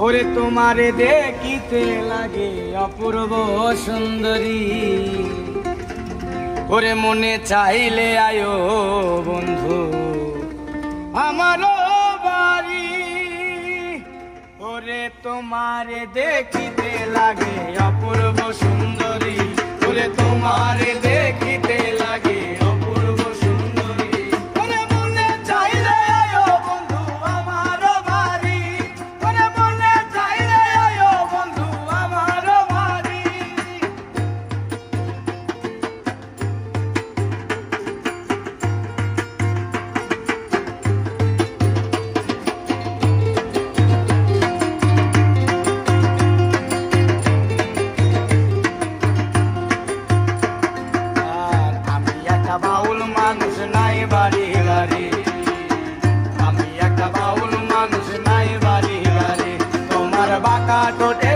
ওরে তোমারে দেখিতে লাগে অপূর্ব সুন্দরী, ওরে মনে চাইলে আয়ো বন্ধু আমারও বাড়ি। ওরে তোমারে দেখিতে লাগে অপূর্ব সুন্দরী, ওরে তোমারে দেখিতে লাগে অপূর্ব সুন্দরী, ওরে মনে চাইলে আয়ো বন্ধু আমারও বাড়ি, ওরে মনে চাইলে আয়ো বন্ধু আমারও বাড়ি। বাউল মানুষ নাই বাড়ি গাড়ি, আমি একটা বাউল মানুষ নাই বাড়ি গাড়ি, তোমার বাঁকা ঠোঁটে